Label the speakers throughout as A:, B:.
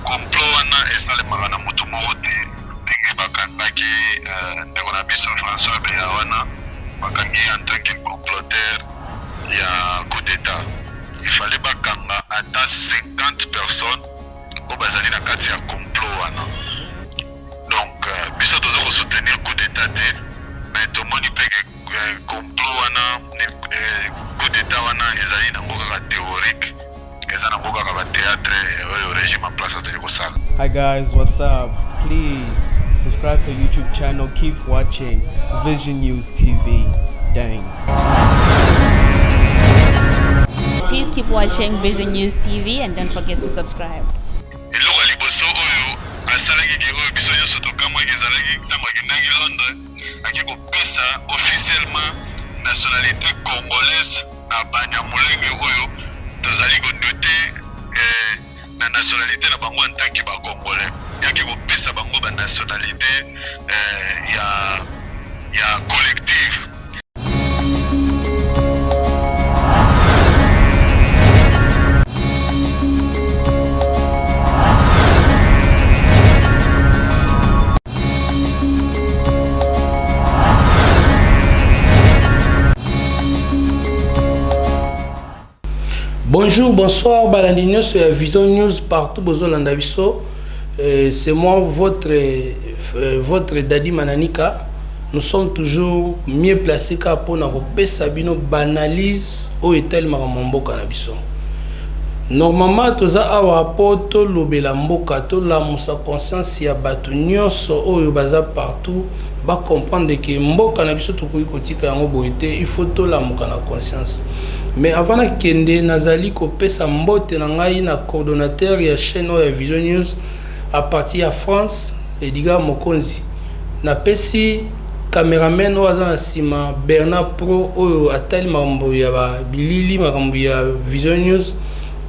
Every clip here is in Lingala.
A: complot wana esalemaka na moto moko te ndenge bakangaki ndeko na biso François Beya wana bakangi en tant que comploteur ya coup d'état. Il fallait bakanga ata 50 personnes oyo bazali na kati ya complot wana. Donc biso toza soutenir coup d'état te, mais tomoni mpe complot wana coup d'état wana ezali nango kaka théorique, eza nango kaka batéâtre oyo régime en place azali kosala.
B: Hi guys, what's up? Please subscribe to YouTube channel. Keep watching Vision News TV. Dang.
C: Please keep watching Vision News TV and don't forget to subscribe.
A: Eloko liboso oyo asalaki ke oyo biso nyonso tokamwaki ezalaki ntango akendaki Londres ake kopesa officiellement nationalité congolaise na banyamulenge oyo tozali kodute na nationalité na bango en tant que bacongolais. Yake kopesa bango banationalité ya collective.
D: Bonjour, bonsoir, Balandinho sur Vision News partout, Bozolanda Biso. C'est moi, votre Daddy Mananika. Nous sommes toujours mieux placés qu'à pour nous Sabino banalise au etel Maramambo Canabiso. Normalement, tous awa poto lobela mboka to la musa conscience ya batu nyonso oyo baza partout ba comprendre que mboka na biso to kotika yango boité il faut to la muka na conscience. Mais avant na kende nazali ko pesa mbote na ngai na coordonnateur ya chaîne ya Vision News à partir ya France Ediga Mokonzi na pesi cameraman oyo na sima Bernard Pro oyo atali mambo ya ba bilili makambo ya Vision News.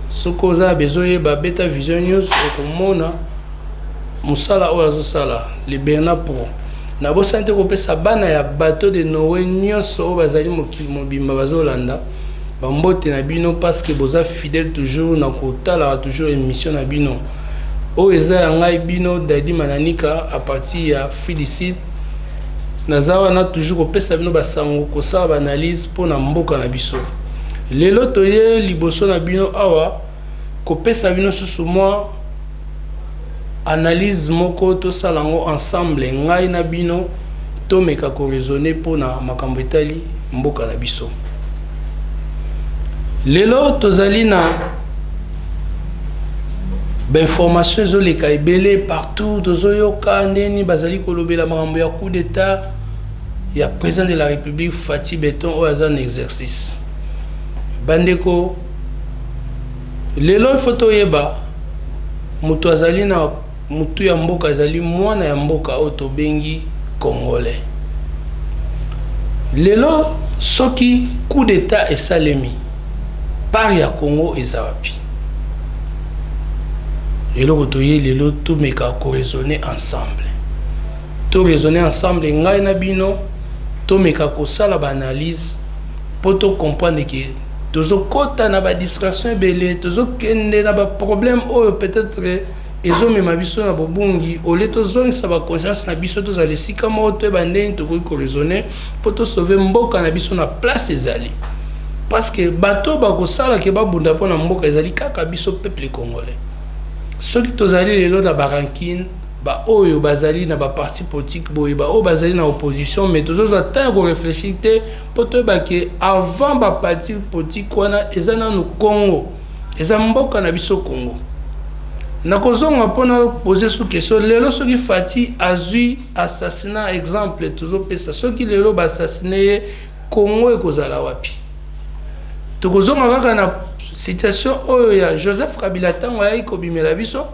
D: Soko za besoye ba beta Vision News okomona musala oyo sala le Bernard Pro na bo sante ko pesa bana ya bateau de Noé nyonso bazali mokili mobimba bazolanda bambote na bino parce que boza fidèle toujours na kotala toujours émission na bino o eza ya ngai bino Daddy Mananika à partir ya Félicite nazawa na toujours ko pesa bino basango ko sala analyse pour na mboka na biso. Lelo toye liboso na bino awa ko pesa bino susu moi analyse moko to salango ensemble ngai na bino to meka ko raisonner pour na makambo etali mboka na biso. Lelo tozali na information zo le kaibele partout tozoyoka ndeni bazali kolobela makambo ya coup d'état ya président de la République Fati Beton o azan exercice. Bandeko lelo photo yeba mutu azali na mutu ya mboka azali mwana ya mboka oto bengi congolais. Lelo soki coup d'état esalemi par ya Congo ezawapi. Lelo kotoye lelo to meka ko raisonner ensemble. To raisonner ensemble ngai na bino to meka ko sala ba analyse pour to comprendre que tozo kota na ba distraction belé tozo kende na ba problème oyo peut-être ezo mema biso na bobungi ole tozo sa ba conscience na biso to za lesika mo to ba ndeni to ko raisonner pour to sauver mboka na biso na place ezali parce que bato ba ko sala ke ba bunda pona mboka ezali kaka biso peuple congolais soki tozali lelo na barankine ba oyo bazali na ba parti politique boye ba o bazali na opposition mais tozo za temps ko réfléchir te poto ba ke avant ba parti politique wana ezana no Congo eza mboka na biso Congo na kozonga pona poser sous question lelo soki Fati azui assassinat exemple tozo pesa soki lelo ba assassiner Congo ekozala wapi to kozonga kaka na situation oyo ya Joseph Kabila tango ya ikobimela biso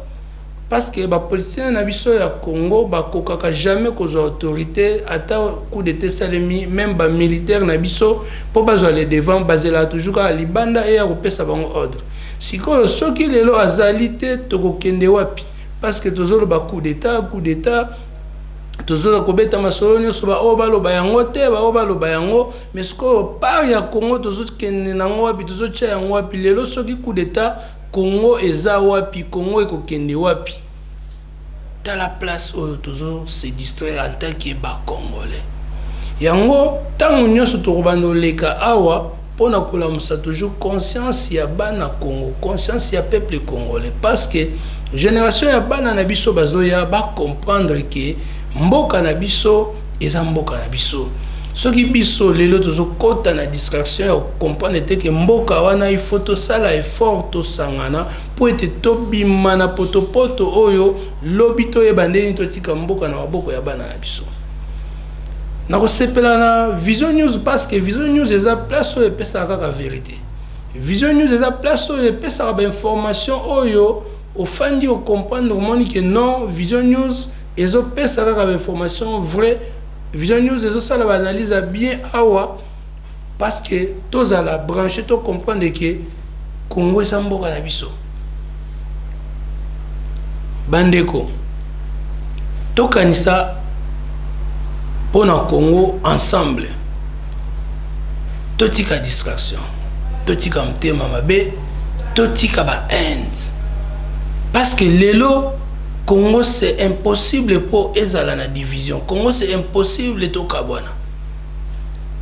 D: parce que ba politicien na biso ya Congo ba kokaka jamais kozo autorité ata coup d'état salemi même ba militaire na biso po bazwa le devant bazela toujours à libanda et ya kopesa bango ordre sikoyo soki lelo azali te tokokende wapi parce que tozolo ba coup d'état tozola kobeta masolo nyonso ba o baloba yango te ba o baloba yango mais sikoyo par ya Congo tozokende nango wapi tozotia yango wapi lelo soki coup d'état Congo eza wapi, Congo ekokende wapi. Dans la place où toujours se distraire en tant que ba congolais. Yango tango nyonso tokobanda leka awa pona kolamusa toujours conscience ya bana Congo, conscience ya peuple congolais, parce que génération ya bana na biso bazoya ba comprendre que mboka na biso eza mboka na biso. Soki biso lelo tozo kota na distraction ya comprendre que mboka wana il faut to sala effort to sangana pour être to bimana potopoto oyo lobito e bandeni to tika mboka na maboko ya bana na biso. Na ko sepela na Vision News, parce que Vision News eza place oyo pesa kaka vérité. Vision News eza place oyo pesa ba information oyo ofandi o comprendre moni que non, Vision News ezo pesa kaka ba information vrai. Vision News ezo sala ba analyse bien awa, parce que tous à la branche to comprendre que Congo eza mboka na biso. Bandeko tokanisa pona Congo ensemble, totika distraction, totika mtema mabe, totika ba haine, parce que lelo Congo c'est impossible pour ezala na division. Congo c'est impossible to kabwana.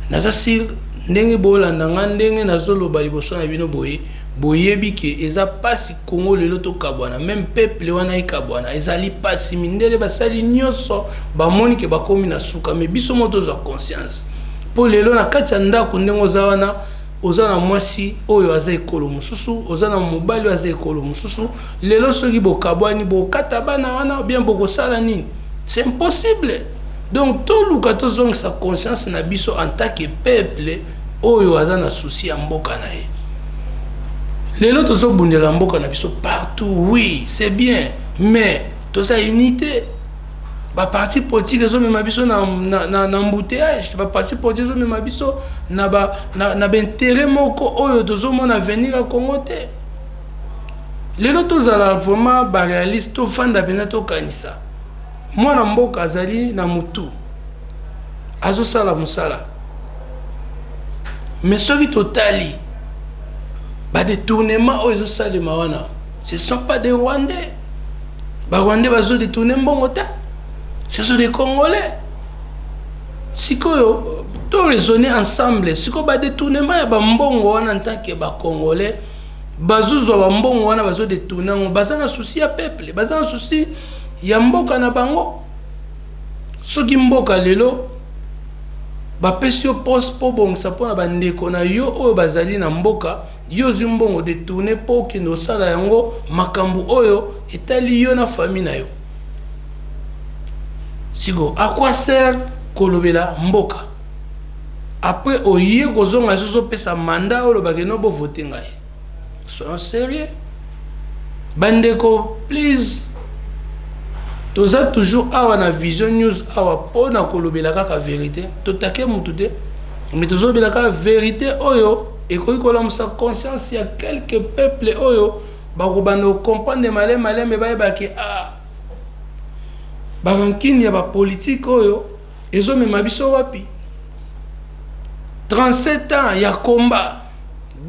D: Nazasir ndenge bolanda nga ndenge nazoloba liboso na bino boyebi ke eza pasi Congo lelo to kabwana, même peuple wana ikabwana ezali pasi mindele basali nyoso bamoni ke bakomi na suka, mais biso moto za conscience po lelo na kati ya ndako ndengo za wana oza na mwasi oyo aza ekolo mususu, oza na mobali aza ekolo mususu, lelo soki bokabwani bokata bana wana bien bokosala nini, c'est impossible. Donc tout luka to zong sa conscience na biso en tant que peuple oyo aza na souci ya mboka na ye. Lelo tozo bundela mboka na biso partout, oui c'est bien, mais toza unité. Ba parti politique zo mema biso na embouteillage, ba parti politique zo mema biso na ba intérêt moko oyo tozo mona venir à Congo te. Lelo tozala vraiment ba réaliste to fanda bena to kanisa. Mwana mboka azali na mutu azo sala musala, mais soki totali ba détournement oyo zo salema wana, ce sont pas des Rwandais. Ba Rwandais bazo détourner mbongo ta, ce sont des Congolais. Sikoyo to raisonner ensemble, siko ba détournement ya ba mbongo wana en tant que ba Congolais, bazuzo ba mbongo wana bazo détourner ngo bazana souci ya peuple, bazana souci ya mboka na bango. Soki mboka lelo ba pesio post po bongsa pona bandeko na yo oyo bazali na mboka, yo zimbongo détourner po ki no sala yango makambu oyo etali yo na famille na yo. Siko à quoi sert kolobela mboka? Après oye kozonga soso pesa mandat o lobake no bo voter ngai. Soyons sérieux. Bandeko, please. Toza toujours awa na Vision News awa pona kolobela kaka vérité. Totake mutu te. Mais tozo bela kaka vérité oyo ekoki kolamusa conscience ya quelques peuples oyo bakobanda comprendre malema bayebaki barankini ya ba politique oyo ezo mema biso wapi. 37 ans ya combat,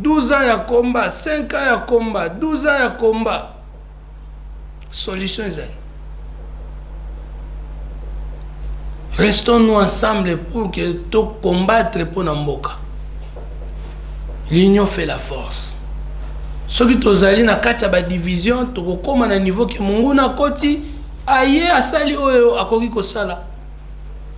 D: 12 ans ya combat, 5 ans ya combat, 12 ans ya combat. Solution est. Restons-nous ensemble pour que tout combattre pour Namboka. L'union fait la force. Ce qui tozali na kati ba division to kokoma na niveau ke mungu na koti aye asali oyo akoki kosala.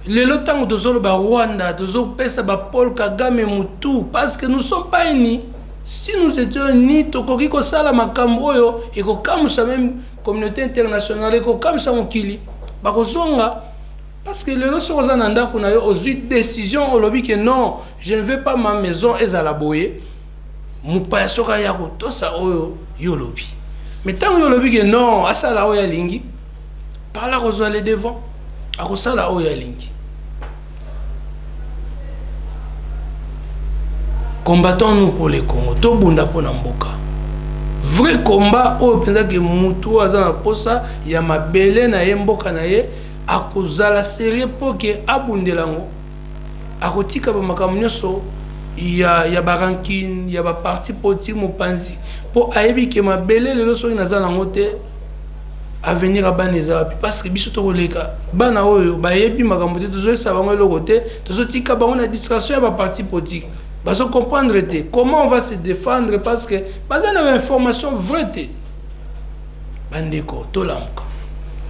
D: Lelo tango tozolo ba Rwanda, tozo pesa ba Paul Kagame mutu, parce que nous sommes pas unis. Si nous étions unis, tokoki kosala makambo oyo ekokamusa même communauté internationale ekokamusa mokili. Bakozonga parce que lelo soza na ndako na yo ozui décision olobi que non, je ne veux pas ma maison ezala boye. Mupaya soka ya kotosa oyo yolobi. Mais tant yolobi que non, asala oyo lingi, par là qu'on aller devant, akosala oyo lingi. Combattons-nous pour les Congo, to bunda pona mboka. Vrai combat oyo penza ke mutu azana posa ya mabele na ye mboka na ye akozala sérieux pour que abundelango akotika ba makambo nyonso ya ba rankine ya ba parti politique mopanzi po ayebi ke mabele lelo soki naza nango te avenir abana eza wapi parce que biso tokoleka bana oyo bayebi makambo te tozoyesa bango eloko te tozotika bango na distraction ya baparti politique bazo comprendre te comment on va se défendre parce que baza na bainformation vraie te bandeko tolamuka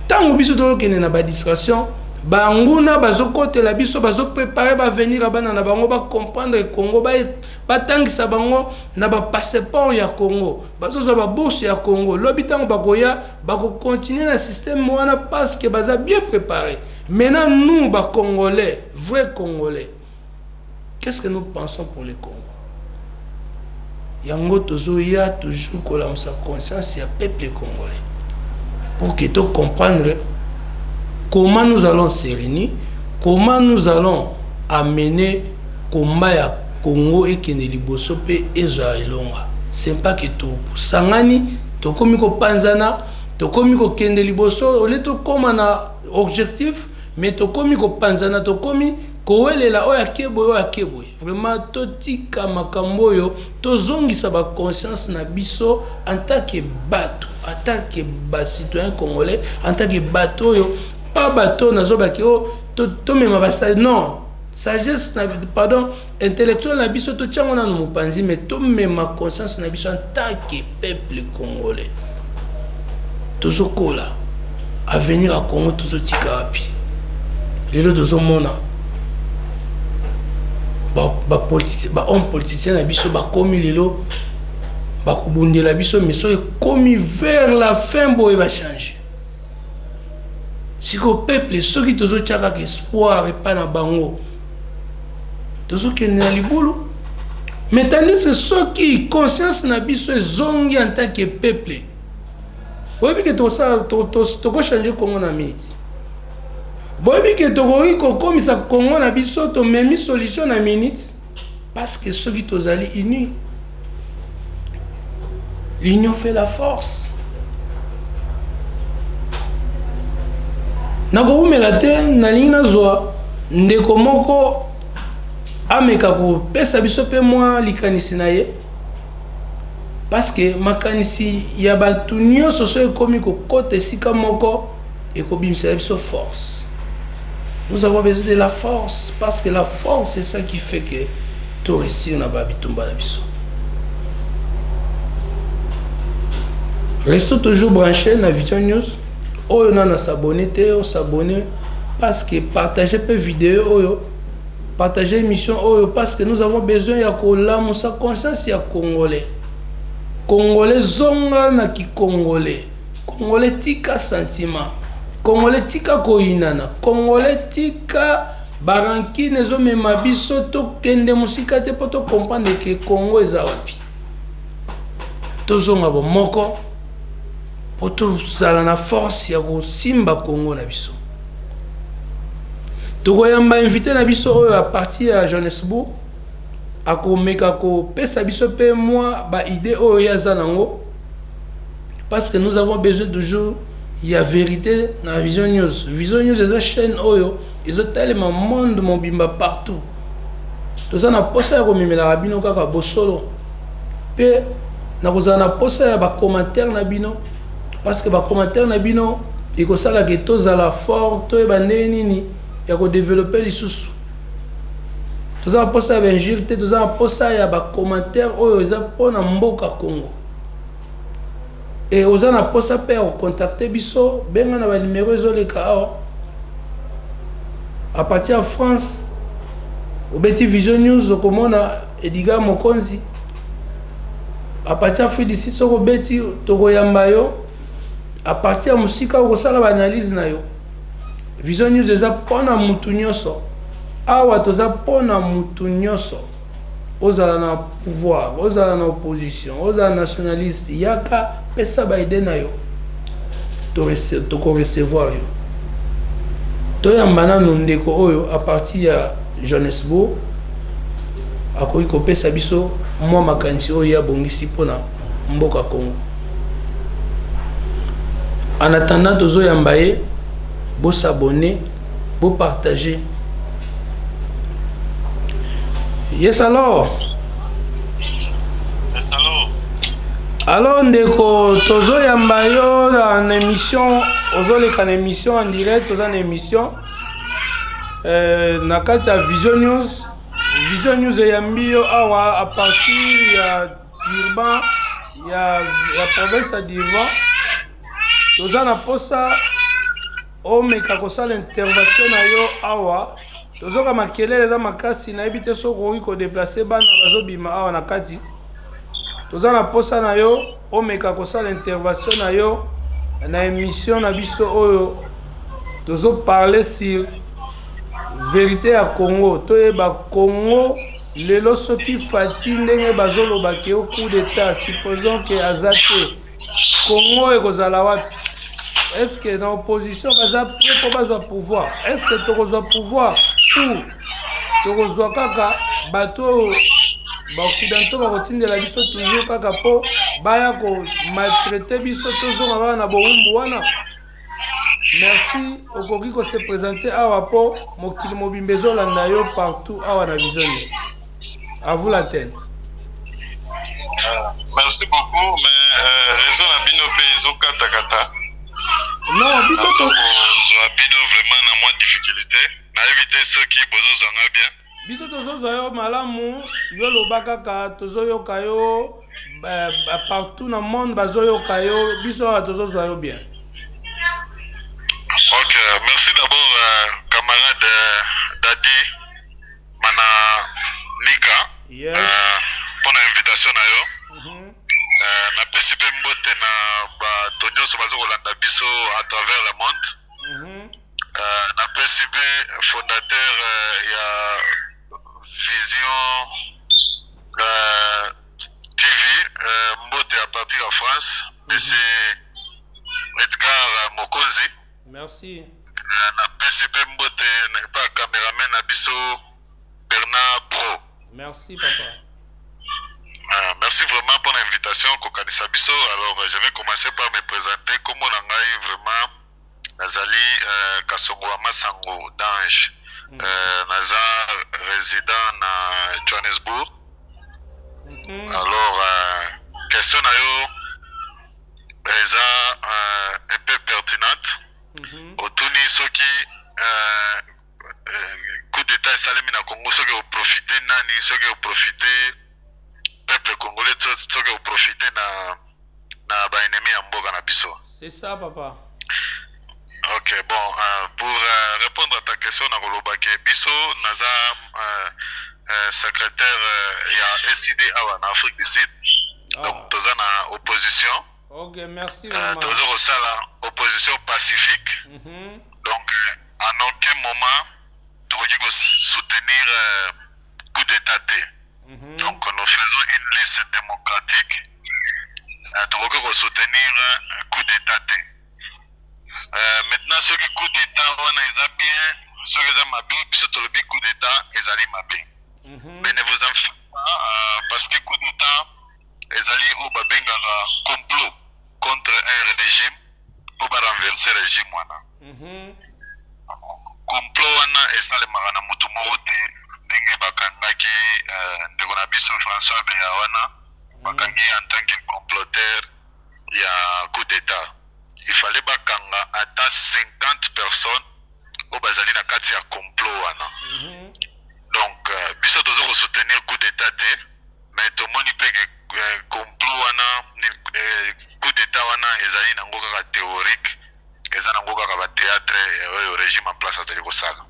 D: ntango biso tokokende na badistraction banguna bazokotela biso bazoprépare bavenir ya bana na bango bacomprendre Congo batangisa bango na bapasseport ya Congo bazozwa babourse ya Congo lobi ntango bakoya bakocontinue na système wana parce que baza bien préparé. Maintenant nous Congolais, vrais Congolais, qu'est-ce que nous pensons pour les Congo? Yango tozoya toujours kolam sa conscience ya peuple congolais pour que tu comprendre comment nous allons se réunir, comment nous allons amener combat ya Congo et kende liboso pe ezo elonga. C'est pas que tout sangani to komi ko panzana to komi ko kende liboso ole to koma na objectif mais to komi ko panzana to komi ko welela oya kebo vraiment to tika makambo yo to zongisa ba conscience na biso en tant que bateau, en tant que ba citoyen congolais, en tant que bateau yo pas bateau nazo ba ki o to mema basa non sagesse na pardon intellectuel na biso to tiango na mupanzi mais to mema conscience na biso en tant que peuple congolais tozo kola avenir à Congo tozo tika wapi lelo tozo mona ba politicien ba homme politicien na biso ba komi lelo ba kubundela biso mais so komi vers la fin boye va changer. Si le peuple, ceux qui ont espoir et pas na bango, tous qui na libulu, mais tandis que ceux qui conscience na biso zongi en tant que peuple, boyebi que tout ça, to changer Congo na minute. Boyebi que to comme ça Congo na biso to memi solution na minute, parce que ceux qui sont allés unis, l'union fait la force. Nakoumela te nalingi nazwa ndeko moko ameka kopesa biso pe mwa likanisi na ye parce que makanisi ya bato nyonso so ekomi kokota esika moko ekobimisela biso force. Nous avons besoin de la force parce que la force c'est ça qui fait que tout réussit na babitumba na biso. Restons toujours branchés na Vision News. Oyo nana s'abonner te o s'abonner parce que partager peu vidéo oyo partager émission oyo parce que nous avons besoin ya kolamu sa conscience ya congolais zonga na ki congolais tika sentiment congolais tika koinana congolais tika barankine zo mema biso to kende musika te poto comprendre que Congo eza wapi to zonga bo moko poto sala na force ya ko simba Congo na biso. Toko yamba invité na biso oyo à partir à Johannesburg ako meka ko pesa biso pe moi ba idée oyo ya zanango parce que nous avons besoin toujours ya vérité na Vision News. Vision News est une chaîne oyo ils ont tellement monde mobimba partout. To ça na posa ya ko mimela rabino kaka bosolo pe na ko za na posa ya ba commentaire na bino parce que ba commentaire na bino iko sala ke tozala fort to ba nini ya ko développer lisusu tozala posa ya injure te tozala posa ya ba commentaire oyo eza pona mboka Congo et ozana posa pe o contacter biso benga na ba numéro ezoleka awa à partir de France au Betty Vision News okomona Edgar Mokonzi à partir de d'ici soko Betty tokoyamba yo à partir de musika okosala ba analyse na yo. Vision News eza pona mutu nyonso awa toza pona mutu nyonso ozala na pouvoir ozala na opposition ozala nationaliste yaka pesa ba ide na yo to ko recevoir yo to yambana ndeko oyo à partir ya Johannesburg akoki ko pesa biso mwa makanisi oyo ya bongisi pona mboka Congo. En attendant, tozo yambaye, beau s'abonner, beau partager. Yes alors.
A: Yes alors.
D: Alors ndeko tozoyamba yo en émission ozoleka na émission en direct toza na émission na kati ya Vision News eyambi yo awa à partir ya Durban ya province ya Durban toza na posa omeka kosala intervention na yo awa tozoka makelele eza makasi nayebi te soki okoki kodeplace bana bazobima awa na kati toza na posa na yo omeka kosala intervention na yo na émission na biso oyo tozoparle sur vérité ya Congo toyeba Congo lelo soki fati ndenge bazoloba ke au coup d'état supposons que aza te Congo ekozala wapi? Est-ce que na opposition baza prêt po bazwa pouvoir? Est-ce que tokozwa pouvoir ou tokozwa kaka bato baoccidentaux bakotindela biso toujours kaka po baya ko maltraiter biso tozonga bana na bowumbu wana? Merci okoki ko se présenter awa po mokili mobimba ezolanda yo partout awa na Vision News. À vous l'antenne.
A: Merci beaucoup, mais raison na bino pe ezokata.
D: Non, biso to
A: bino vraiment na moins difficulté. Na éviter ceux qui bozozanga bien.
D: Biso tozozwa yo malamu yo loba kaka tozoyoka yo partout na monde bazoyoka yo biso tozozwa yo bien.
A: Ok, merci d'abord camarade Dadi Mana Nika.
D: Yes.
A: Pour l'invitation na yo. Na pesi pe mbote na bato nyonso bazokolanda biso à travers le monde. Na pesi pe fondateur ya Vision TV mbote à partir de France. C'est Edgar Mokonzi.
D: Merci.
A: Na pesi pe mbote pa caméraman na biso Bernard Pro.
D: Merci papa.
A: Merci vraiment pour l'invitation Kokanisa Biso. Alors je vais commencer par me présenter comme on a vraiment Nazali Kasongo Amasango d'Ange. Naza résident à Johannesburg. Alors question à yo un peu pertinente. Otuni soki coup d'état salemi na Congo soki au profiter nani soki au profiter peuple congolais soki au profiter na ba ennemi ya mboka na biso.
D: C'est ça papa.
A: Ok, bon, pour répondre à ta question na koloba ke biso naza secrétaire ya SID awa na Afrique du Sud. Donc toza na opposition.
D: Ok, merci vraiment.
A: Toza kosala opposition pacifique. Donc en aucun moment tokoki ko soutenir coup d'état. Donc nous faisons une liste démocratique. Tokoki ko soutenir coup d'état. Maintenant ce qui coup d'état on a bien, ce qui est mabe, biso tolobi coup d'état ezali mabe. Mais ne vous en faites pas parce que coup d'état ezali au babengaka complot contre un régime pour renverser le régime wana. Complot wana esalemaka na mutu moko te ndenge bakangaki ndeko na biso François Beya wana bakangi en tant que comploteur ya coup d'état. Il fallait bakanga ata 50 personnes au bazali na kati ya complot wana. Donc biso tozo soutenir coup d'état te, mais to moni pe complot wana coup d'état wana ezali na ngoka ka théorique, ezali na ngoka ka ba théâtre au régime en place azali kosala.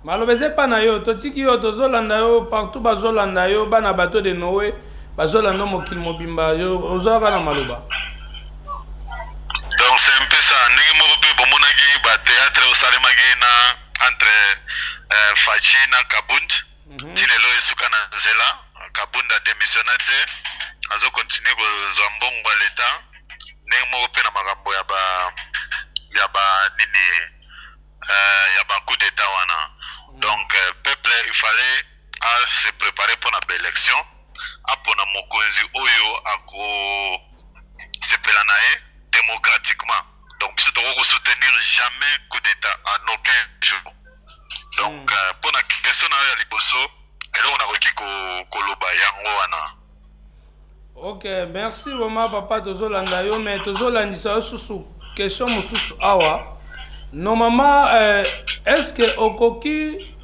D: Malobeze pa na yo totiki yo tozolanda yo partout bazolanda yo bana bato de Noé bazolanda mokili mobimba yo ozwaka na maloba.
A: Donc c'est un peu ça ndenge moko pe bomonaki ba théâtre osalemaki na entre Fachi na Kabund. Tilelo esuka na nzela Kabund a démissionné te azo continuer kozwa mbongo ya l'État ndenge moko pe na makambo ya ba nini ya ba coup d'état wana. Donc peuple il fallait se préparer pour la élection pour na mokonzi oyo ako sepela nae démocratiquement. Donc biso toko soutenir jamais coup d'état en aucun jour. Donc pour la question na ya liboso eloko na koki koloba yango wana
D: Ok, merci vraiment papa tozolanda yo mais tozolandisa yo susu question mosusu awa. Normalement est-ce que okoki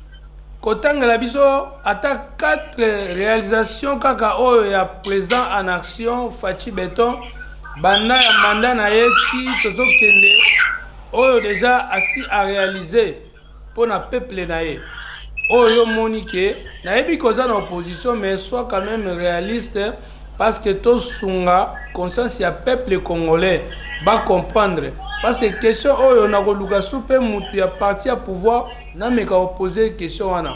D: kotangela biso ata 4 réalisations kaka oyo ya président en action Fachi Beton banda ya mandat na ye ti tozokende oyo déjà asi a réalisé pour na peuple na ye oyo moni ke nayebi koza na opposition mais soit quand même réaliste parce que tosunga conscience ya peuple congolais ba comprendre parce que question oyo na koluka soupe mutu ya parti à pouvoir na meka opposer question wana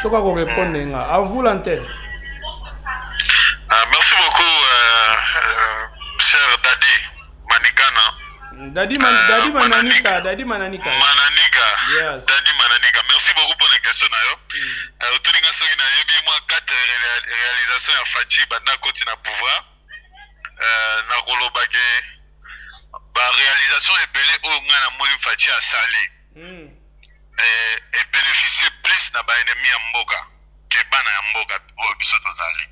D: soka ko répondre nga à vous l'antenne.
A: Merci beaucoup cher Dadi Manikana.
D: Dadi Mananika.
A: Mananika.
D: Yes.
A: Dadi Mananika. Merci beaucoup pour la question na yo. Otulinga soki na yebi moi 4 réalisations ya Fachi banda koti na pouvoir. Na koloba ke ba réalisation ebele oyo nga na moi Fachi asali. Et bénéficier plus na ba ennemi ya mboka ke bana ya mboka oyo biso tozali.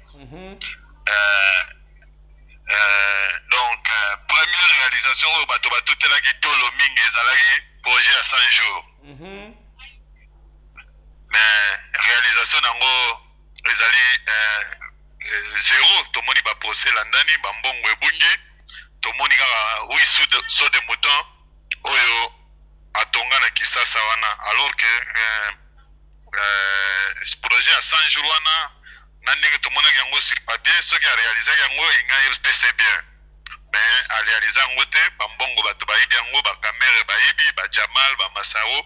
A: Donc première réalisation oyo bato batutelaki tolo mingi ezalaki projet à 100 jours. Mais réalisation nango ezali zéro tomoni ba procès landani ba mbongo ebungi tomoni kaka oui saut de mouton oyo atonga na Kisasa wana alors que ce projet à 100 jours wana nandenge tomonaki yango sur papier soki arealizaki yango ingai RPC bien mais arealize yango te bambongo bato bayibi yango bakamere bayibi bajamal bamasao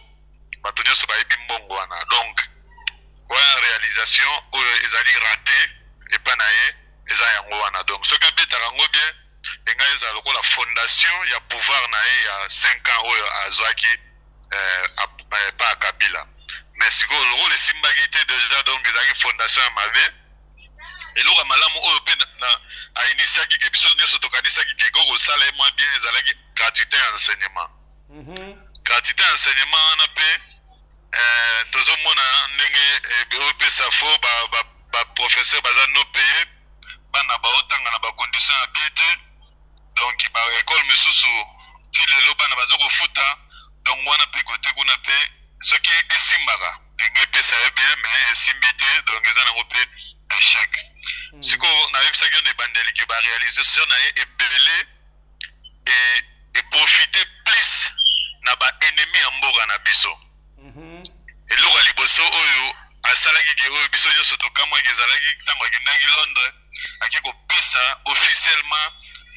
A: bato nyonso bayibi mbongo wana donc oya réalisation oyo ezali raté epa na ye eza yango wana donc soki abetaka yango bien engai eza lokola fondation ya pouvoir na ye ya 5 ans oyo azwaki pa Kabila mais sikoyo lokola esimbaki te déjà donc ezalaki fondation ya mabe eloko malamu oyo pe na ainisiaki ke biso nyonso tokanisaki ke kokosala ye mwa bien ezalaki gratuité ya enseignement. Gratuité ya enseignement wana pe tozomona ndenge opesa fo baprofesseur baza no paye bana baotanga na bacondition ya bien te donc baekole misusu ti lelo bana baza kofuta donc wana pe kote kuna pe soki esimbaka enge epesa ye bien mais esimbi te donc eza nango pe échec. Sikoyo nayebisaki yo na ebandeli ke baréalisation na ye ebele e profite plus na baennemi ya mboka na biso. Eloko ya liboso oyo asalaki ke oyo biso nyonso tokamwaki ezalaki ntango akendaki Londres ake kopesa officiellement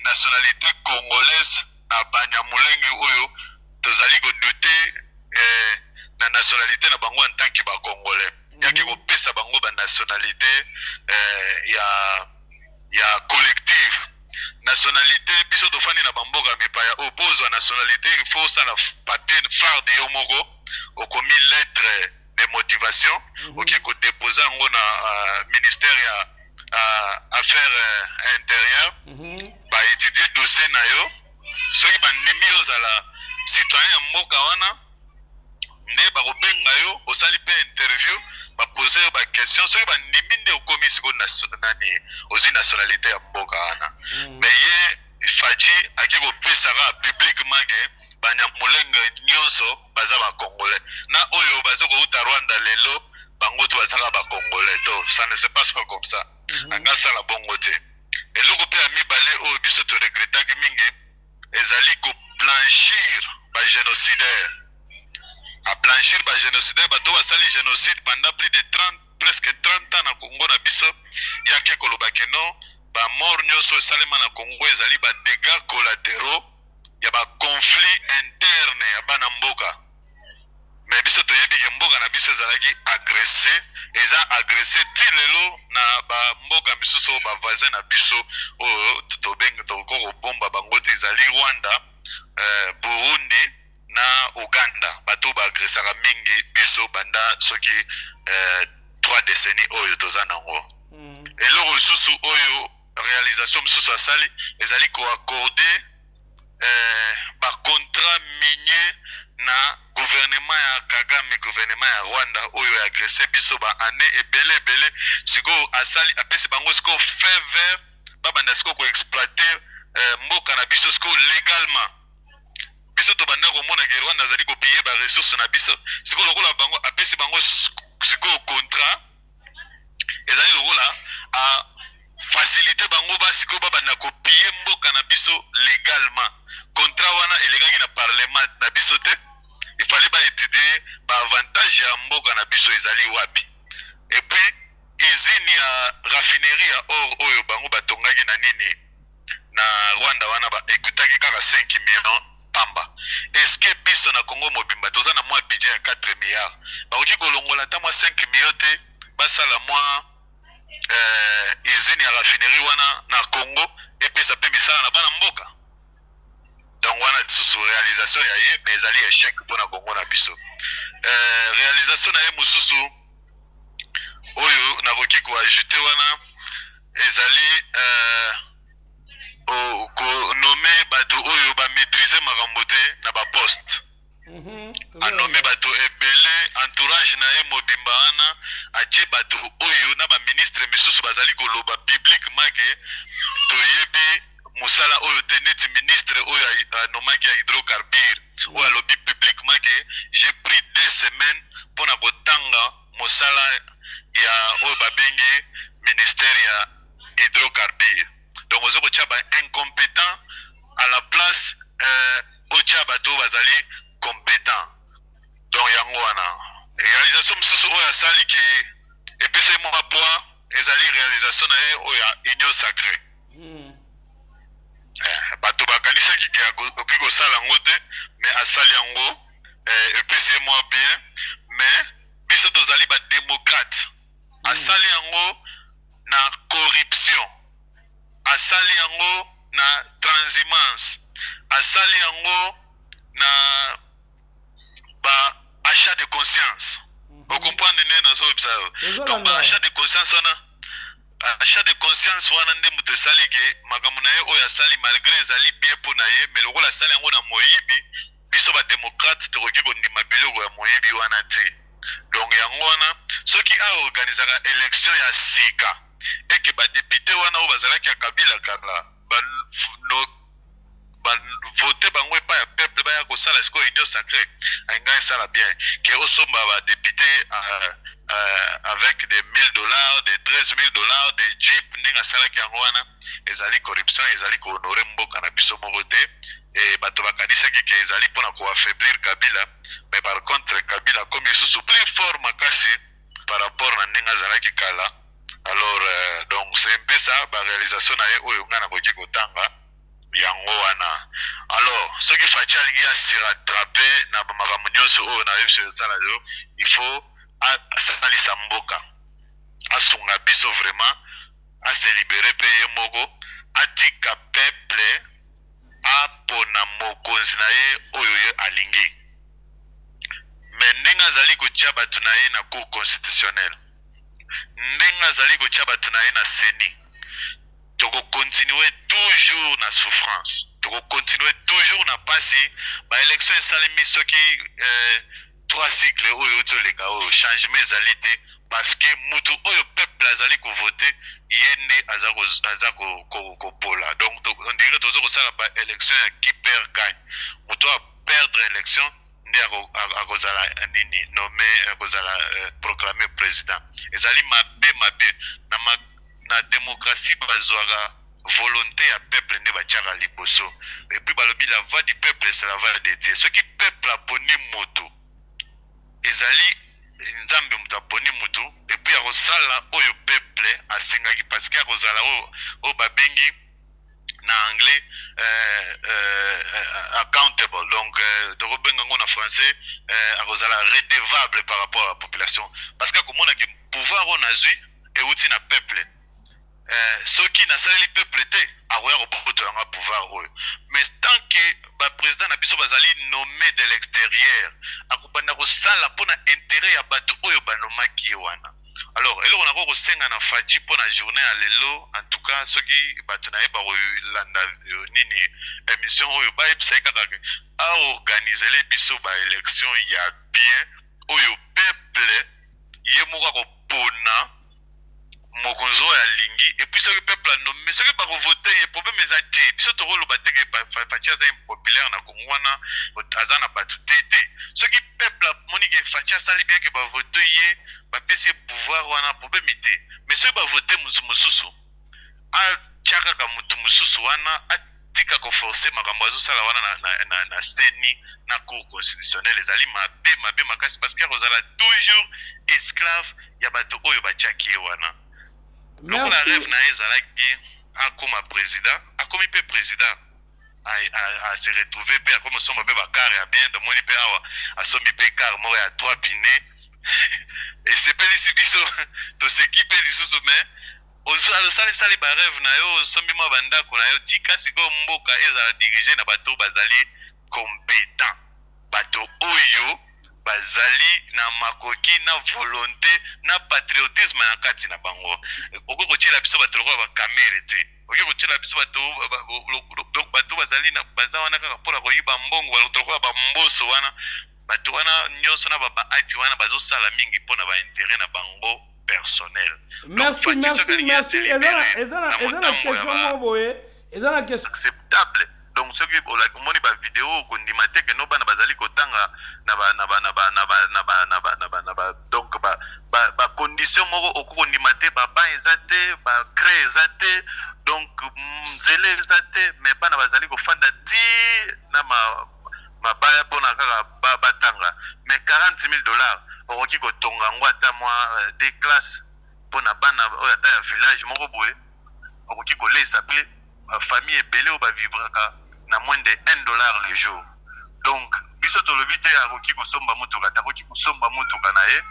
A: nationalité congolaise na banyamulenge oyo tozali kodute na nationalité na bango en tant que bacongolais yaki kopesa bango banationalité ya collective nationalité biso tofandi na bamboka mipaya opozwa nationalité il faut osala papier farde yo moko okomi lettre de motivation oki kodepose yango na ministère ya affaires intérieures baétudie dossier na yo soki bandimi ozala citoyen ya mboka wana nde bakobenga yo osali mpe interview bapose yo baquestion soki bandimi nde okomi sikoyo nani ozwi nationalité ya mboka wana mais ye Fachi ake kopesaka publiquement ke banyamulenge nyonso baza bacongolais na oyo baza kouta Rwanda lelo bango to bazaka bacongolais to ça ne se passe pas comme ça anga sala bongo te eloko mpe ya mibale oyo biso toregretaki mingi ezali koplanchir bagénocidaire blanchir bagénocidaire bato basali génocide pendant plus de 30 presque 30 ans na Congo na biso yake kolobake non bamort nyonso esalema na Congo ezali badégâts collatéraux ya baconflit interne ya bana mboka mais biso toyebi ke mboka na biso ezalaki agressé eza agressé ti lelo na bamboka misusu oyo bavoisin na biso oyo tobengi tokoko kobomba bango te ezali Rwanda Burundi na Uganda bato baagresaka mingi biso banda soki 3 décennies oyo toza nango eloko lisusu oyo réalisation misusu asali ezali koaccorde bacontrat minier na gouvernement ya Kagame gouvernement ya Rwanda oyo ya agressé biso ba année ebele sikoyo asali apesi bango sikoyo fait vert babanda siko koexploiter mboka na biso siko légalement biso tobanda komona ke Rwanda azali kopie baressource na biso siko lokola bango apesi bango siko contrat ezali lokola a facilité bango basiko babanda kopie mboka na biso légalement contrat wana elekaki na parlement na biso te il fallait ba étudier ba avantage ya mboka na biso ezali wapi et puis usine ya raffinerie ya or oyo bango batongaki na nini na Rwanda wana ba ekutaki kaka 5 millions pamba est-ce que biso na Congo mobimba toza na mwa budget ya 4 milliards bakoki kolongola ta mwa 5 millions te basala mwa usine ya raffinerie wana na Congo epesa pe misala na bana mboka donc wana lisusu réalisation ya ye mais ezali échec mpona Congo na biso réalisation na ye mosusu oyo nakoki koajute wana ezali konome bato oyo bamaîtrise makambo te na baposte anome bato ebele entourage na ye mobimba wana atie bato oyo na baministre misusu bazali koloba publiquement ke toyebi mosala oyo te neti ministre oyo anomaki ya hydrocarbure oyo alobi publiquement ke j'ai pris 2 semaines mpona kotanga mosala ya oyo babengi ministère ya hydrocarbure donc ozo kotia ba incompétent à la place otia bato bazali compétent donc yango wana réalisation mosusu oyo asali ke epesa mwa poids ezali réalisation na ye oyo ya union sacrée bato bakanisaki ke akoki kosala yango te mais asali yango epesi mwa bien mais biso tozali badémocrate asali yango na corruption asali yango na transhumance asali yango na ba achat de conscience vous comprenez nena so observe donc ba achat de conscience wana achat de conscience wana nde mutu esali ke makambo na ye oyo asali malgré ezali bien mpo na ye mais lokola asali yango na moyibi biso badémocrate tokoki kondima biloko ya moyibi wana te donc yango wana soki aorganizaka élection ya sika eke badepute wana oyo bazalaki ya kabila kala vote bango epai ya peuple baya kosala sikoyo union sacrée ainga esala bien ke osomba badepute avec des $1000 des $13000 des jeep ndenge asalaki yango wana ezali corruption ezali kohonore mboka na biso moko te e bato bakanisaki ke ezali mpona koaffaiblir kabila mais par contre kabila comme lisusu plus fort makasi par rapport na ndenge azalaki kala alors donc c'est un peu ça baréalisation na ye oyo nga nakoki kotanga yango wana alors soki faci alingi asirattrape na bamakambo nyonso oyo na yebiso esala yo il faut asalisa mboka asunga biso vraiment aselibere mpe ye moko atika peuple apona mokonzi na ye oyo ye alingi mais ndenge azali kotia bato na ye na cour constitutionnelle ndenge azali kotia bato na ye na seni tokokontinue toujours na souffrance tokokontinue toujours na pasi baélection esalemi soki 3 cycle oyo euti oleka oyo changement ezali te parce que mutu oyo peuple azali kovote ye nde aza kopola donc ondire toza kosala baélection ya qui perd gagne mutu aperdre élection nde akozala nini nommé akozala proclamé président ezali mabe na démocratie bazwaka volonté ya peuple nde batiaka liboso et puis balobi la voix du peuple c'est la voix de Dieu soki peuple aponi moto ezali nzambe moto aponi moto et puis akosala oyo peuple asengaki parce que akozala oyo babengi na anglais accountable donc tokobenga ngo na français akozala redevable par rapport à la population parce que akomona ke pouvoir oyo nazwi euti na peuple soki nasaleli peuple te akoya kobotola pouvoir oyo mais tant que baprésident na biso bazali nommé de l'extérieur akobanda kosala mpona intérêt ya bato oyo banomaki ye wana alors eloko nako kosenga na faci mpona journée ya lelo en tout cas soki bato na ye bakolanda nini émission oyo bayebisa ye kaka aorganizele biso baélection ya bien oyo peuple ye moko akopona mokonzi oyo alingi epuis soki peuple anome soki bakovote ye problème eza te biso tokoloba te ke Faci aza impopulaire na Congo wana aza na bato te soki peuple amoni ke Faci asali bien ke bavote ye bapesi ye pouvoir wana problème te mais soki bavote mosusu atia kaka motu mosusu wana atika koforce makambo azosala wana na seni na cour constitutionnelle ezali mabe makasi parce que akozala toujours esclave ya bato oyo batiaki ye wana lokola rêve na ye ezalaki akoma président akomi mpe président se retrouve mpe akomi osomba mpe bakare ya bien tomoni mpe awa asombi mpe kare moko ya 3 bine esepelisi biso toseki mpe lisusu mais osalisali barêve na yo osombi mwa bandako na yo tika sikoyo mboka ezala dirige na bato bazali compétent bato oyo bazali na makoki na volonté na patriotisme na kati na bango okoki kotiela biso bato lokola bakamere te okoki kotiela biso bato bazali baza wana kaka mpona koyiba mbongo lokola bamboso wana bato wana nyonso na babaati wana bazosala mingi mpona baintere na bango personnel.
D: Merci. Eza na question
A: acceptable. Donc ce qui moni ba vidéo kondima te ke no bana bazali kotanga donc ba condition moko okondima te ba ezate ba créer ezate donc nzele ezate mais bana bazali kofanda ti na mabaya pona kaka batanga mais $40,000 okoki kotonga ngo ata mwa des classes pona bana oyo ata ya village moko boye okoki kolesa pe famille ebele oyo bavivraka na moins de $1 le jour. Donc biso tolobi te akoki kosomba motuka takoki kosomba motuka na ye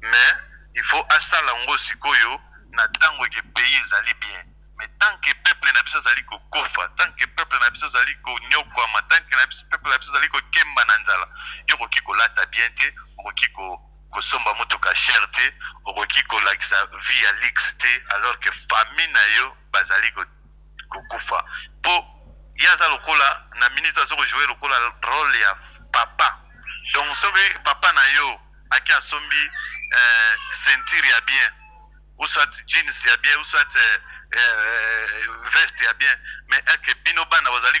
A: mais il faut asala ngo sikoyo na tango ke pays ezali bien. Mais tant que peuple na biso zali kokofa, tant que peuple na biso zali konyokwama, tant que peuple na biso zali kokemba na nzala, yo koki kolata bien te, okoki kosomba motuka cher te, okoki kolakisa vie ya lix te, alors que famille na yo bazali kokufa. Po yaza lokola na minute azo jouer lokola rôle ya papa. Donc soki papa na yo aki asombi ceinture ya bien, ou soit jeans ya bien, ou soit veste ya bien, mais que bino bana bazali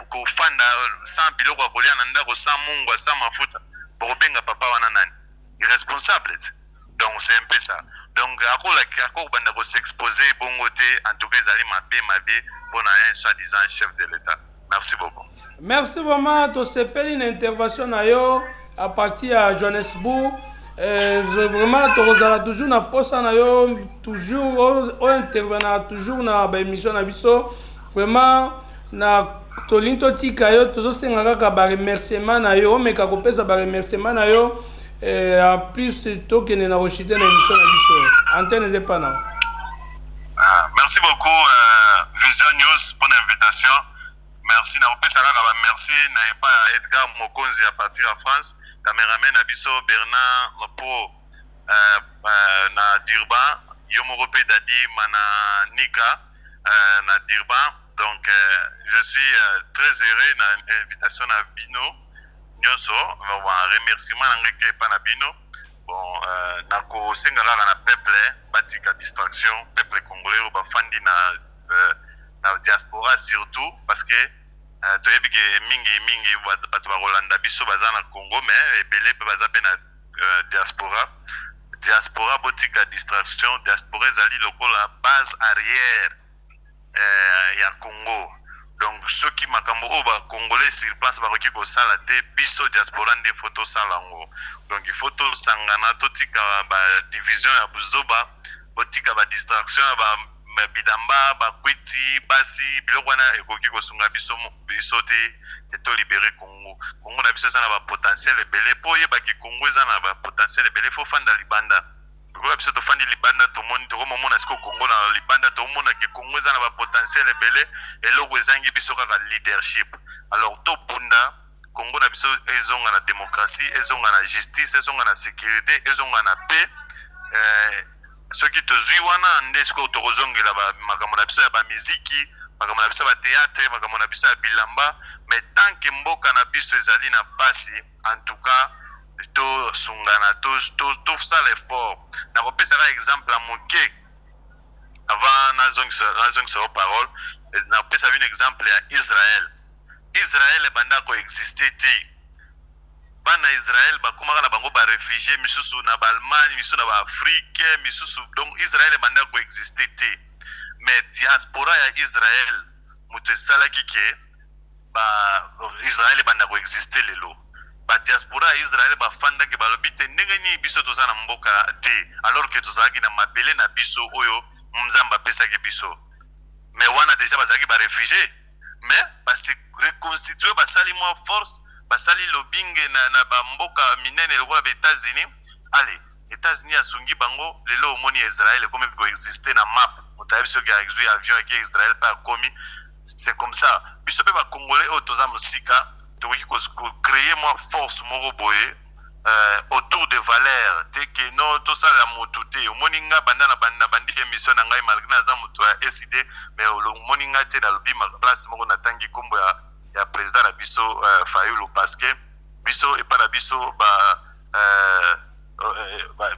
A: kofanda sans biloko ya kolia na ndako sans mungu sans mafuta bokobenga papa wana nani irresponsable. Donc c'est un peu ça. Donc ako banda ko s'exposer bongo te, en tout cas ezali mabe pour un soi-disant chef de l'État. Merci beaucoup.
D: Merci vraiment. Tosepeli une intervention na yo à partir à Johannesburg. Vraiment tozala toujours na posa na yo, toujours o intervenant toujours na ba émission na biso. Vraiment na tolinto tika yo tozosenga kaka ba remerciement na yo, meka kopesa ba remerciement na yo en plus tokene na rochiter na émission na biso. Antenne n'est pas là.
A: Merci beaucoup Vision News pour l'invitation. Merci na kopesa kaka merci na epa Edgar Mokonzi à partir de France. Caméraman Abisso Bernard pour na Durban, Yomorope Dadi Mananika na Durban. Donc je suis très heureux na invitation à Bino Nyoso. Remerciement n'engage pas na Bino. Bon nako sengala na peuple batika distraction peuple congolais ou bafandi na diaspora surtout parce que toyebi ke mingi bato bakolanda biso baza na Congo mais ebele pe baza pe na diaspora botika distraction diaspora ezali lokola base arrière ya Congo. Donc ceux qui makambo o ba congolais sur place bakoki kosala te biso diaspora nde photo sala ngo. Donc il faut to sangana totika ba division ya buzoba botika ba distraction ba bidamba bakwiti basi biloko wana ekoki kosunga biso te to libérer Congo na biso sana ba potentiel ebele po yeba ke Congo eza na ba potentiel ebele fo fanda libanda ko biso to fandi libanda to moni to mona siko Congo na libanda to mona ke Congo eza na ba potentiel ebele eloko ezangi biso kaka leadership. Alors to bunda Congo na biso ezonga na démocratie, ezonga na justice, ezonga na sécurité, ezonga na paix. Ce qui te zui wana ndesko tokozongela ba makambo na biso ya ba muziki, makambo na biso ba théâtre, makambo na biso ya bilamba, mais tant que mboka na biso ezali na pasi, en tout cas to sungana to ça l'effort. Na kopesa ka exemple à moke avant nazongisa yo parole napesa un exemple ya Israël banda koexiste te bana Israël bakomaka na bango baréfugie misusu na baallemagne misusu na baafrike misusu donc Israël banda koexiste te mais diaspora ya Israël moto esalaki ke Israël banda koexiste lelo diaspora ya Israël bafandaki balobi te ndenge nini biso toza na mboka te alors que tozalaki na mabele na biso oyo Nzambe apesaki biso mais wana déjà bazalaki baréfugie mais basi reconstituer basali mwa force basali lobinge na bamboka minene lokola ba États-Unis allez États-Unis asungi bango lelo omoni Israël comme koexiste na map motayebi soki azwi avion eki Israël pa komi c'est comme ça biso pe ba congolais oyo toza mosika tokoki créer moi force moko boye autour de valeurs te que non tout ça la motuté moninga banda na bandi émission na ngai malgré naza muto ya SID mais le moninga te na lobi ma place moko na tangi kombo ya président na biso Fayulu parce que biso et para biso ba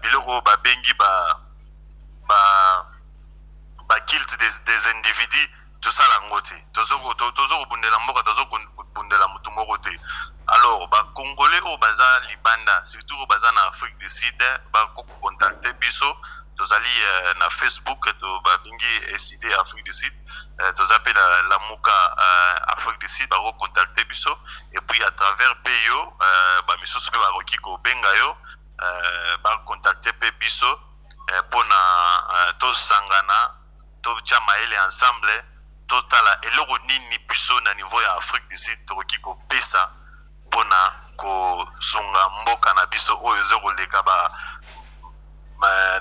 A: biloko ba bengi ba kilt des individus tout ça la ngote tozo bundela mboka tozo bundela mutu moko te alors ba congolais au baza libanda surtout au baza na Afrique du Sud ba ko contacter biso tozali na Facebook to ba bingi SID Afrique du Sud tozapela la muka Afrique du Sud ba ko contacter biso et puis à travers PEO ba misusu pe ba roki ko benga yo ba contacter pe biso pona to sangana to chamaele ensemble totala eloko nini biso na niveau ya Afrique du Sud tokoki ko pesa pona ko sunga mboka na biso oyo zoko leka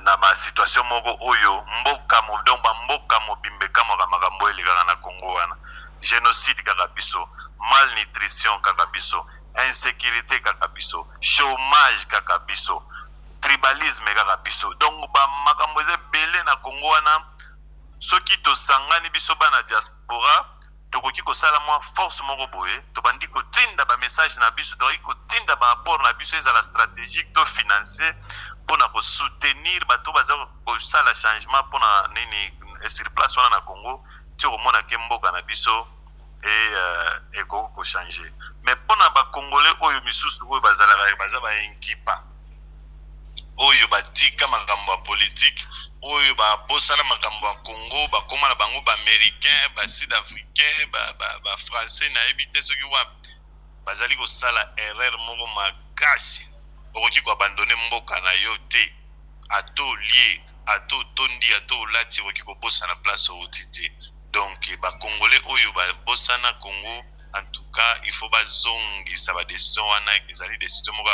A: na ma situation moko oyo mboka mboka mobimbe kama makambo eleka na Congo wana génocide kaka biso malnutrition kaka biso insécurité kaka biso chômage kaka biso tribalisme kaka biso donc ba makambo ezebele na Congo wana soki tosangani biso bana diaspora tokoki kosala mwa force moko boye tobandi kotinda ba message na biso tokoki kotinda ba rapport na biso ezala stratégique to financier pona ko soutenir bato baza kosala changement pona nini sur place wana na Congo ti komona ke mboka na biso ko changer mais pona ba congolais oyo misusu oyo bazalaka baza ba inkipa oyo batika makambo ya politique oyo bosala makambo ya Congo bakoma na bango ba américain ba sud africain ba français na ebite soki wa bazali kosala erreur moko makasi okoki ko abandonner mboka na yo te ato lié ato tondi ato lati okoki ko bosana place otite donc ba congolais oyo ba bosana Congo en tout cas il faut bazongi ça va décision wana ezali décision moko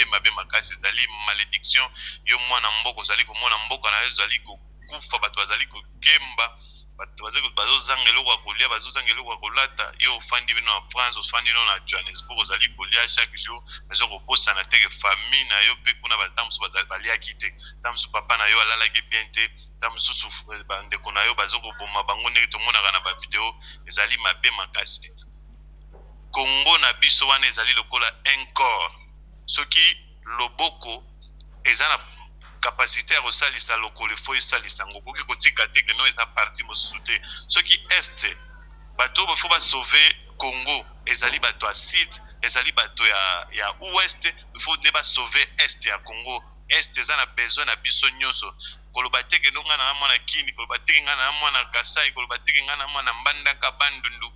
A: mabe makasi ezali malédiction yo mwana mboko ezali komona mboka na ezali kokufa bato bazali kokemba bato bazali bazozanga eloko kolia bazozanga eloko kolata yo ofandi bino na France ofandi bino na Johannesburg ozali kolia chaque jour mais okobosa na teke famille na yo pe kuna batamsu bazali baliaki te tamsu papa na yo alalaki bien te tamsu bandeko na yo bazokoboma bango ndenge tomonaka na ba video ezali mabe makasi Congo na biso wana ezali lokola un corps soki loboko ezana capacité à kosalisa lokolo fo esalisa ngokoki kotika teke no eza parti mosusu te soki est bato bafo ba sauver Congo ezali bato ya sud ezali bato ya ouest il faut ne ba sauver est ya Congo est eza na besoin na biso nyonso koloba teke no ngana na mwana kini koloba teke ngana na mwana Kasai koloba teke ngana na mwana Mbandaka Bandundu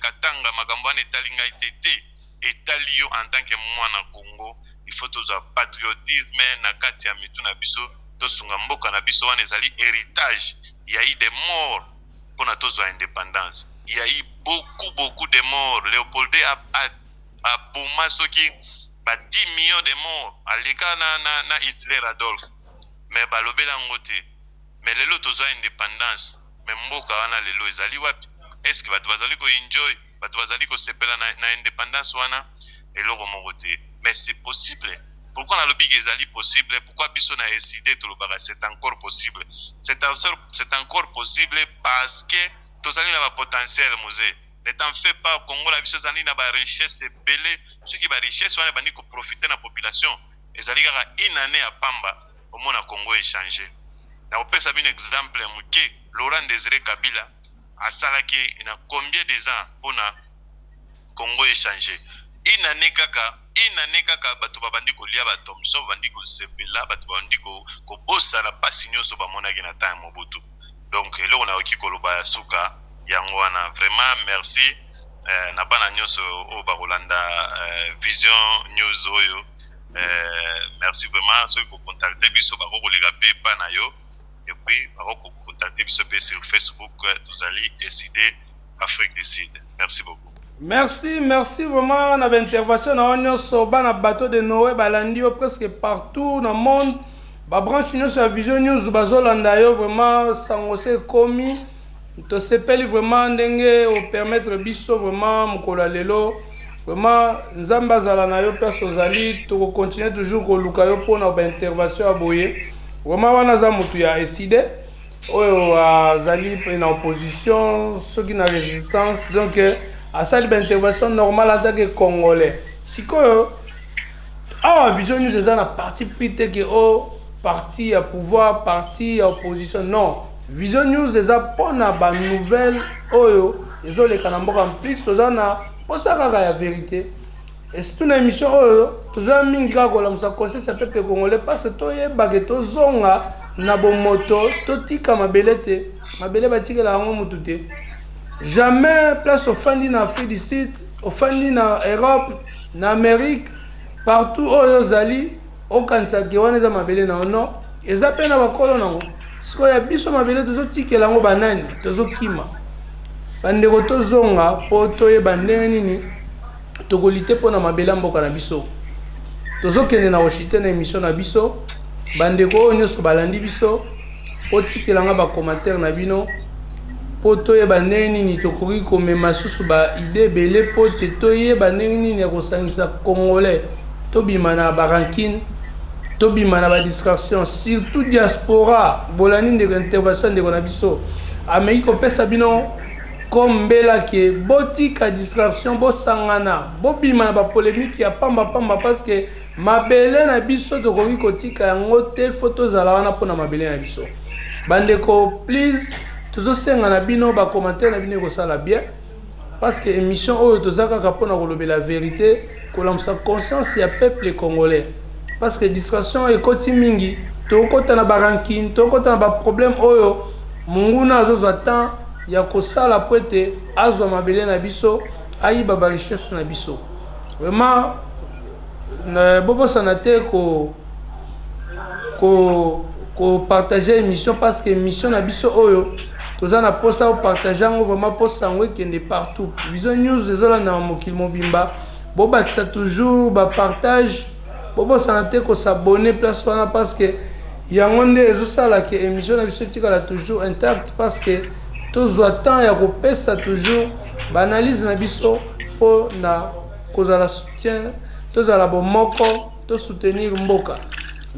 A: Katanga makambo wana etali ngai te etali yo en tant que mwana Congo il faut toza patriotisme na kati ya mitu na biso tosunga mboka na biso wana ezali héritage il y a eu des morts pona tozo indépendance il y a eu beaucoup de morts Léopold a boma soki ba 10 millions de morts aleka na Hitler Adolphe mais balobela ngote mais lelo tozo indépendance mais mboka wana lelo ezali wapi est-ce que bato bazali ko enjoy bato bazali ko sepela na indépendance wana eloko moko te mais c'est possible pourquoi na lobi ezali possible pourquoi biso na SID to lobaka c'est encore possible c'est encore possible parce que tozali na ba potentiel musée ne t'en fais pas Congo la biso zali na ba richesse belé ceux qui ba richesse wana bandi ko profiter na population ezali kaka une année à pamba au monde Congo échanger na opesa bino exemple muke Laurent Désiré Kabila asalaki na combien des ans pona Congo échanger inane kaka bato babandi kolia bato mso bandi kosepela bato bandi ko bossa na pasi nyonso bamonaki na temps Mobutu. Donc eloko na oki koloba ya suka yango wana vraiment merci na bana nyonso o bakolanda Vision News oyo merci vraiment ceux qui contacter biso bakokolega pe pa na yo et puis contacter biso pe sur Facebook tozali SID Afrique du Sud. Merci beaucoup.
D: Merci vraiment na intervention na nyonso bana bateau de Noé balandi presque partout dans le monde. Ba branche nyonso ya Vision News bazolanda yo vraiment sango se komi to sepeli vraiment ndenge o permettre biso vraiment mukolo lelo vraiment nzamba zala na yo perso zali to continuer toujours ko luka yo pona ba intervention aboye vraiment wana za mutu ya SID oyo azali na opposition ceux qui na résistance donc à cette intervention normale en tant que Congolais. Si que Vision News est un parti pris que au parti à pouvoir, parti à opposition. Non. Vision News est un bon à nouvelle. Oyo, ils ont les canambos en plus. Tous en a pour ça la vérité. Et c'est une émission oyo. Tous en minga comme ça conseille ce peuple congolais parce que toi y baguetto zonga na bomoto totika mabelete mabele batika la ngo mutute. Jamais place au fandi en Afrique du Sud, au fandi en Europe, en Amérique, partout où ils allaient, au Kansas, qui ont des mabélés non non, ils appellent à la colonne. Ce qu'il y a biso mabélé, tous autres qui ont banane, tous autres kima. Bande roto zonga, poto e bande nini, togolité pour na mabélé mboka na biso. Tous autres qui ont na Washington na émission na biso, bande ko nyos balandi biso, oti ki langa ba commentaire na bino. Poto ye baneni ni tokoki komema susu ba idée belé pote to ye baneni ni kosangisa congolais to bima na barankine to bima na ba distraction surtout diaspora bolani de intervention de konabiso ameki ko pesa bino comme bela ke botika distraction bo sangana bo bima na ba polémique ya pamba parce que mabele na biso tokoki kotika yango te photos ala wana pona mabele na biso bandeko please toujours senga na bino ba commentaire na bino ko sala bien parce que émission oyo tozaka kapona ko lobe la vérité ko lamsa conscience ya peuple congolais parce que distraction e koti mingi to kota na barankine to kota na ba problème oyo munguna azozwa temps ya ko sala poete azwa mabele na biso ayiba ba richesse na biso vraiment na bobo sanate ko partager émission parce que émission na biso oyo tous en a posé au partager vraiment pour s'envoyer qui est partout. Vision News désolé na mokil mobimba. Boba qui ça toujours ba partage. Bobo santé ko s'abonner place wana parce que yangonde ezo sala que émission na biso tika la toujours intact parce que tous temps ya ko pesa toujours banalise na biso pour na kozala soutien tous ala bomoko to soutenir mboka.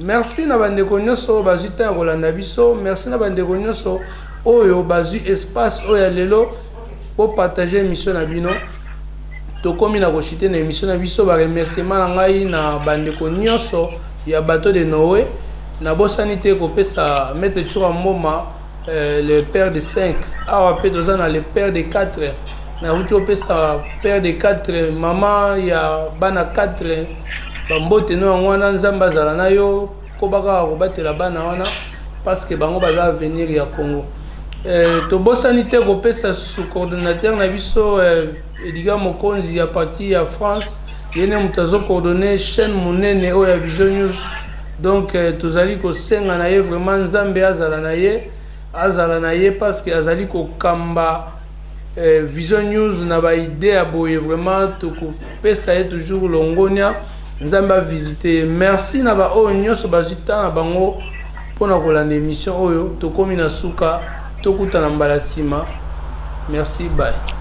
D: Merci na bandeko nyonso bazita kolanda biso. Merci na bandeko nyonso oyo bazu espace oyo lelo pour partager émission na bino to komi na kochite na émission na biso ba remerciement na ngai na bandeko nyonso ya bateau de Noé na bosani te ko pesa mettre Tchura Moma le père de 5 awa pe dozana le père de 4 na ucho pesa père de 4 maman ya bana 4 bambote no ngwana nzamba zala na yo ko baka ko batela bana wana parce que bango baza venir ya Congo to bosani te ko pesa sous coordonnateur na biso Ediga Mokonzi ya parti ya France yene mutazo coordonner chaîne monene o ya Vision News donc tozali ko senga na ye vraiment nzambe azala na ye parce que azali ko kamba Vision News na ba idée aboye vraiment to ko pesa ye toujours longonia nzamba visiter merci na ba o nyonso bazita na bango pona kolanda émission oyo to komi na suka to kutana mbala sima merci bye.